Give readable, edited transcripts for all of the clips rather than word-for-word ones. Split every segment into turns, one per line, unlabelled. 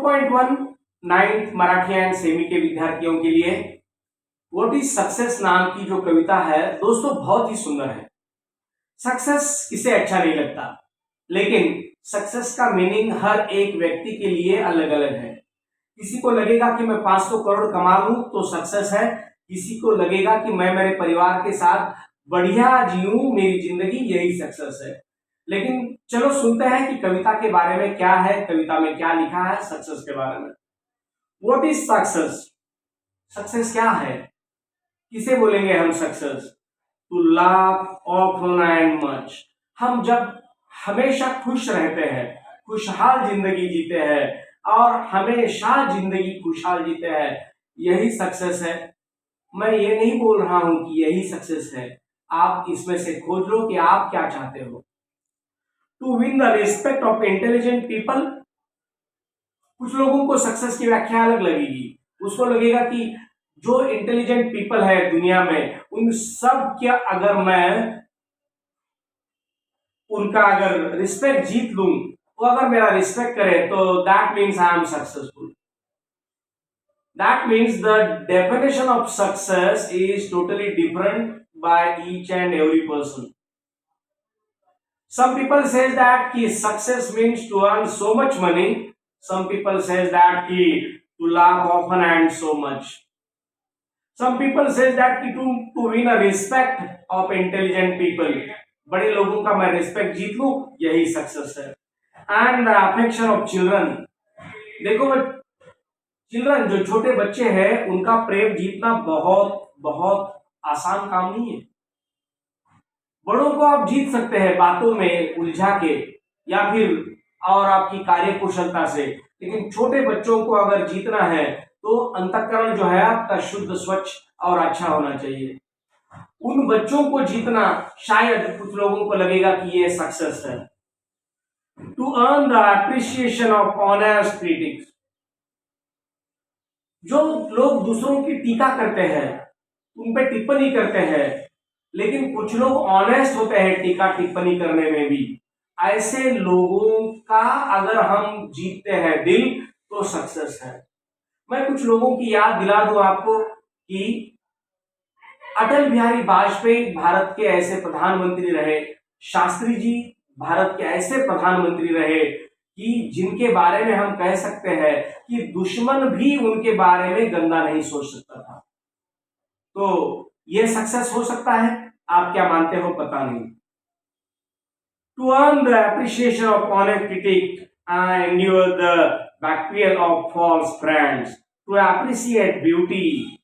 4.1 ninth Marathi and semi के विद्यार्थियों के लिए व्हाट इज सक्सेस नाम की जो कविता है दोस्तों बहुत ही सुंदर है। सक्सेस किसे अच्छा नहीं लगता, लेकिन सक्सेस का मीनिंग हर एक व्यक्ति के लिए अलग अलग है। किसी को लगेगा कि मैं 500 करोड़ कमा लूं तो सक्सेस है, किसी को लगेगा कि मैं मेरे परिवार के साथ बढ़िया जीऊं, मेरी जिंदगी, यही सक्सेस है। लेकिन चलो सुनते हैं कि कविता के बारे में क्या है, कविता में क्या लिखा है सक्सेस के बारे में। What is success? सक्सेस क्या है? किसे बोलेंगे हम success? To laugh often and much. हम जब हमेशा खुश रहते हैं, खुशहाल जिंदगी जीते हैं और हमेशा जिंदगी खुशहाल जीते हैं, यही सक्सेस है। मैं ये नहीं बोल रहा हूं कि यही सक्सेस है, आप इसमें से खोज लो कि आप क्या चाहते हो। To win the respect of intelligent people. कुछ लोगों को सक्सेस की व्याख्या अलग लगेगी। उसको लगेगा कि जो इंटेलिजेंट पीपल है दुनिया में, उन सब के अगर मैं उनका अगर रिस्पेक्ट जीत लूं, तो अगर मेरा रिस्पेक्ट करे तो that means I am successful. That means the definition of success is totally different by each and every person. Some people says that ki success means to earn so much money. Some people says that ki to laugh often and so much. Some people says that ki to win a respect of intelligent people. बड़े लोगों का मैं respect जीत लूं, यही success है। And the affection of children. देखो children, जो छोटे बच्चे हैं, उनका प्रेम जीतना बहुत बहुत आसान काम नहीं है। बड़ों को आप जीत सकते हैं बातों में उलझा के या फिर और आपकी कार्य कुशलता से, लेकिन छोटे बच्चों को अगर जीतना है तो अंतःकरण जो है आपका शुद्ध, स्वच्छ और अच्छा होना चाहिए। उन बच्चों को जीतना शायद कुछ लोगों को लगेगा कि ये सक्सेस है। To earn the appreciation of honest critics. जो लोग दूसरों की टीका करते हैं, उन पे टिप्पणी करते हैं, लेकिन कुछ लोग ऑनेस्ट होते हैं टीका टिप्पणी करने में भी, ऐसे लोगों का अगर हम जीतते हैं दिल तो सक्सेस है। मैं कुछ लोगों की याद दिला दूं आपको कि अटल बिहारी वाजपेयी भारत के ऐसे प्रधानमंत्री रहे, शास्त्री जी भारत के ऐसे प्रधानमंत्री रहे कि जिनके बारे में हम कह सकते हैं कि दुश्मन भी उनके बारे में गंदा नहीं सोच सकता था। तो ये सक्सेस हो सकता है, आप क्या मानते हो पता नहीं। To earn the appreciation of honest critic and endure the betrayal of false friends, to appreciate beauty.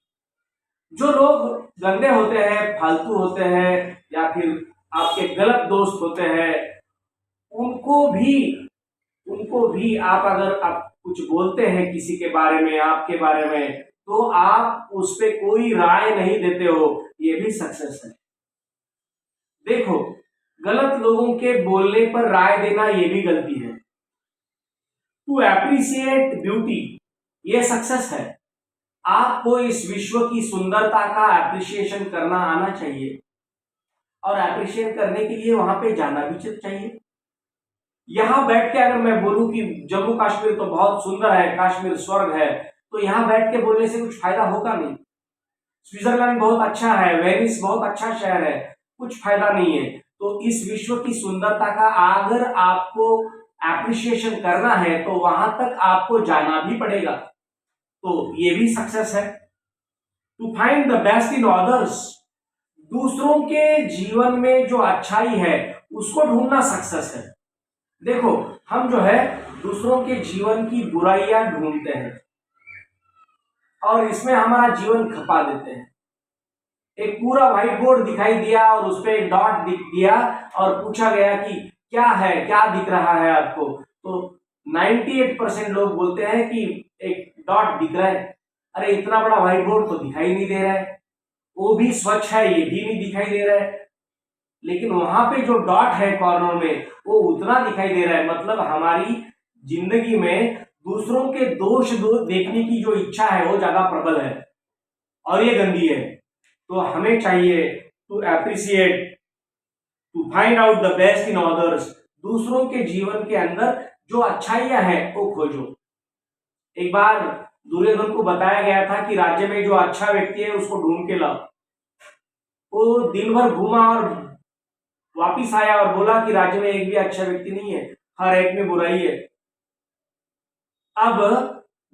जो लोग गंदे होते हैं, फालतू होते हैं या फिर आपके गलत दोस्त होते हैं, उनको भी आप अगर आप कुछ बोलते हैं किसी के बारे में, आपके बारे में, तो आप उस पर कोई राय नहीं देते हो, ये भी सक्सेस है। देखो, गलत लोगों के बोलने पर राय देना ये भी गलती है। टू एप्रिसिएट ब्यूटी, ये सक्सेस है। आपको इस विश्व की सुंदरता का एप्रिसिएशन करना आना चाहिए और एप्रिशिएट करने के लिए वहां पे जाना भी चाहिए। यहां बैठ के अगर मैं बोलूं कि जम्मू कश्मीर तो बहुत सुंदर है, कश्मीर स्वर्ग है, तो यहां बैठ के बोलने से कुछ फायदा होगा नहीं। स्विट्जरलैंड बहुत अच्छा है, वेनिस बहुत अच्छा शहर है, कुछ फायदा नहीं है। तो इस विश्व की सुंदरता का अगर आपको एप्रिशिएशन करना है तो वहां तक आपको जाना भी पड़ेगा, तो ये भी सक्सेस है। To find the best in others, दूसरों के जीवन में जो अच्छाई है उसको ढूंढना सक्सेस है। देखो, हम जो है दूसरों के जीवन की बुराइयां ढूंढते हैं और इसमें हमारा जीवन खपा देते हैं। एक पूरा व्हाइट बोर्ड दिखाई दिया और उस पर एक डॉट दिख दिया और पूछा गया कि क्या है, क्या दिख रहा है आपको, तो 98% लोग बोलते हैं कि एक डॉट दिख रहा है। अरे इतना बड़ा व्हाइट बोर्ड तो दिखाई नहीं दे रहा है, वो भी स्वच्छ है, ये भी नहीं दिखाई दे रहा है, लेकिन वहां पे जो डॉट है कॉर्नर में वो उतना दिखाई दे रहा है। मतलब हमारी जिंदगी में दूसरों के दोष देखने की जो इच्छा है वो ज्यादा प्रबल है और ये गंदी है। तो हमें चाहिए to appreciate, to find out the best in others, दूसरों के जीवन के अंदर जो अच्छाइयां हैं वो खोजो। एक बार दुर्योधन को बताया गया था कि राज्य में जो अच्छा व्यक्ति है उसको ढूंढ के लाओ। वो दिन भर घूमा और वापिस आया और बोला कि राज्य में एक भी अच्छा व्यक्ति नहीं है, हर एक में बुराई है। अब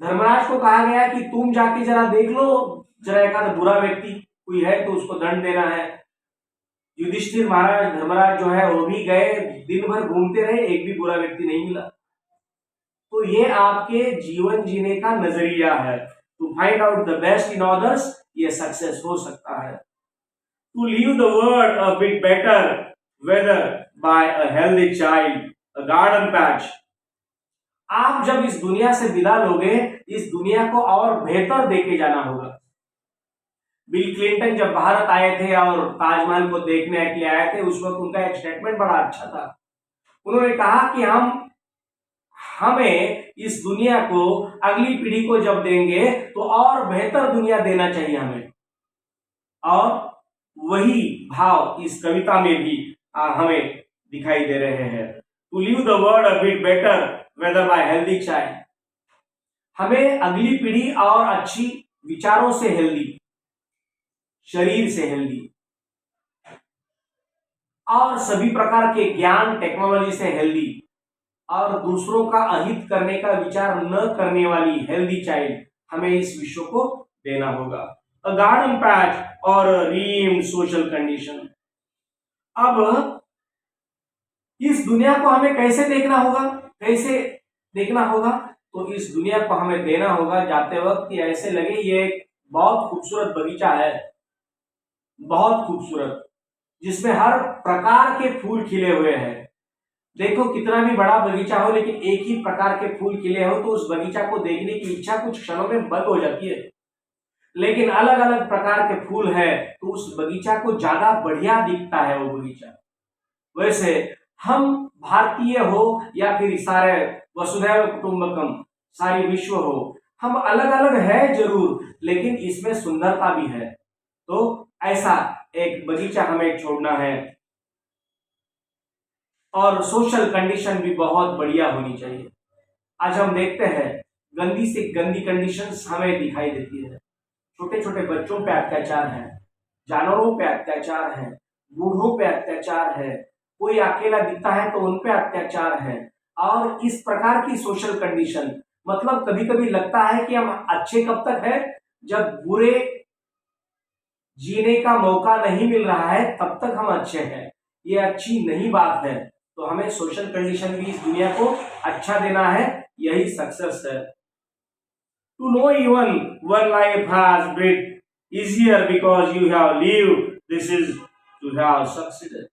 धर्मराज को कहा गया कि तुम जाके जरा देख लो, जरा एक आध बुरा व्यक्ति कोई है तो उसको दंड देना है। युधिष्ठिर महाराज धर्मराज जो है वो भी गए, दिन भर घूमते रहे, एक भी बुरा व्यक्ति नहीं मिला। तो ये आपके जीवन जीने का नजरिया है। To find out the best in others, ये सक्सेस हो सकता है। To leave the world a bit better, whether by a healthy child, a garden patch. आप जब इस दुनिया से विदा लोगे, इस दुनिया को और बेहतर देके जाना होगा। बिल क्लिंटन जब भारत आए थे और ताजमहल को देखने के लिए आए थे, उस वक्त उनका एक स्टेटमेंट बड़ा अच्छा था। उन्होंने कहा कि हमें इस दुनिया को अगली पीढ़ी को जब देंगे तो और बेहतर दुनिया देना चाहिए हमें। और वही भाव इस कविता में भी हमें दिखाई दे रहे हैं। To leave the world a bit better, whether by healthy child. हमें अगली पीढ़ी और अच्छी विचारों से हेल्दी, शरीर से हेल्दी और सभी प्रकार के ज्ञान टेक्नोलॉजी से हेल्दी और दूसरों का अहित करने का विचार न करने वाली हेल्दी चाइल्ड हमें इस विश्व को देना होगा। अ गार्डन पैच और रीम सोशल कंडीशन। अब इस दुनिया को हमें कैसे देखना होगा, कैसे देखना होगा? तो इस दुनिया को हमें देना होगा जाते वक्त कि ऐसे लगे ये एक बहुत खूबसूरत बगीचा है, बहुत खूबसूरत, जिसमें हर प्रकार के फूल खिले हुए हैं। देखो कितना भी बड़ा बगीचा हो, लेकिन एक ही प्रकार के फूल खिले हो तो उस बगीचा को देखने की इच्छा कुछ क्षणों में बंद हो जाती है। लेकिन अलग अलग प्रकार के फूल है तो उस बगीचा को ज्यादा बढ़िया दिखता है वो बगीचा। वैसे हम भारतीय हो या फिर सारे वसुधैव कुटुंबकम सारी विश्व हो, हम अलग अलग है जरूर, लेकिन इसमें सुंदरता भी है। तो ऐसा एक बगीचा हमें छोड़ना है। और सोशल कंडीशन भी बहुत बढ़िया होनी चाहिए। आज हम देखते हैं गंदी से गंदी कंडीशंस हमें दिखाई देती है। छोटे छोटे बच्चों पे अत्याचार है, जानवरों पे अत्याचार है, बूढ़ों पे अत्याचार है, कोई अकेला दिखता है तो उन पे अत्याचार है। और इस प्रकार की सोशल कंडीशन, मतलब कभी कभी लगता है कि हम अच्छे कब तक है, जब बुरे जीने का मौका नहीं मिल रहा है तब तक हम अच्छे हैं। ये अच्छी नहीं बात है। तो हमें सोशल कंडीशन भी इस दुनिया को अच्छा देना है, यही सक्सेस है। To know even one life has been easier because you have lived, this is to have succeeded.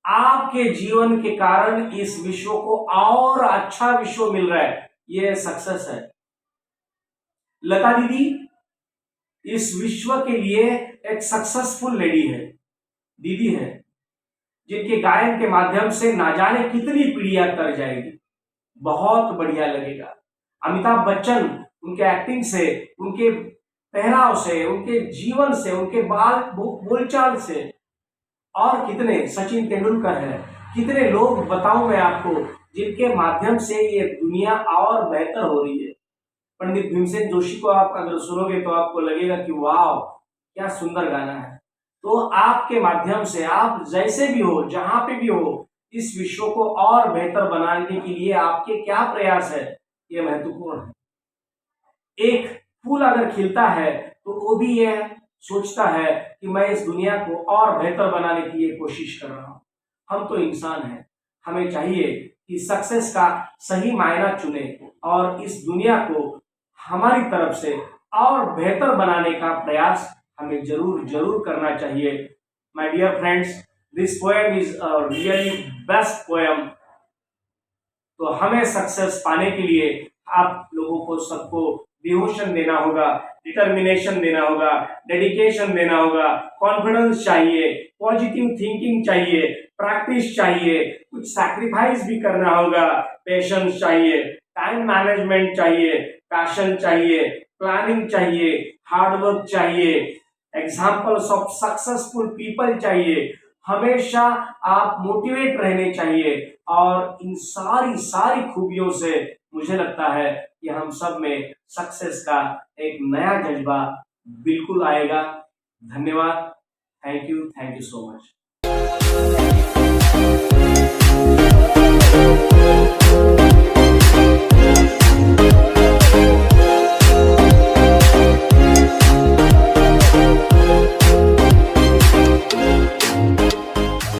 आपके जीवन के कारण इस विश्व को और अच्छा विश्व मिल रहा है, ये सक्सेस है। लता दीदी इस विश्व के लिए एक सक्सेसफुल लेडी है, दीदी है, जिनके गायन के माध्यम से ना जाने कितनी पीढ़ियां तर जाएगी। बहुत बढ़िया लगेगा। अमिताभ बच्चन उनके एक्टिंग से, उनके पहनाव से, उनके जीवन से, उनके बोलचाल से, और कितने सचिन तेंदुलकर है, कितने लोग बताऊं मैं आपको जिनके माध्यम से ये दुनिया और बेहतर हो रही है। पंडित भीमसेन जोशी को आप अगर सुनोगे तो आपको लगेगा कि वाह क्या सुंदर गाना है। तो आपके माध्यम से आप जैसे भी हो, जहां पे भी हो, इस विश्व को और बेहतर बनाने के लिए आपके क्या प्रयास है, ये महत्वपूर्ण है। एक फूल अगर खिलता है तो वो भी ये सोचता है कि मैं इस दुनिया को और बेहतर बनाने की ये कोशिश कर रहा हूं। हम तो इंसान हैं, हमें चाहिए कि सक्सेस का सही मायना चुने और इस दुनिया को हमारी तरफ से और बेहतर बनाने का प्रयास हमें जरूर जरूर करना चाहिए। My dear friends, this poem is a really best poem. तो हमें सक्सेस पाने के लिए आप लोगों को सबको डिवोशन देना होगा, डिटर्मिनेशन देना होगा, डेडिकेशन देना होगा, कॉन्फिडेंस चाहिए, पॉजिटिव थिंकिंग चाहिए, प्रैक्टिस चाहिए, कुछ सैक्रिफाइस भी करना होगा, पेशेंस चाहिए, टाइम मैनेजमेंट चाहिए, पैशन चाहिए, प्लानिंग चाहिए, हार्डवर्क चाहिए, एग्जाम्पल्स ऑफ सक्सेसफुल पीपल चाहिए। हमेशा आप मोटिवेट रहने चाहिए और इन सारी सारी खूबियों से मुझे लगता है कि हम सब में सक्सेस का एक नया जज्बा बिल्कुल आएगा। धन्यवाद। Thank you so much.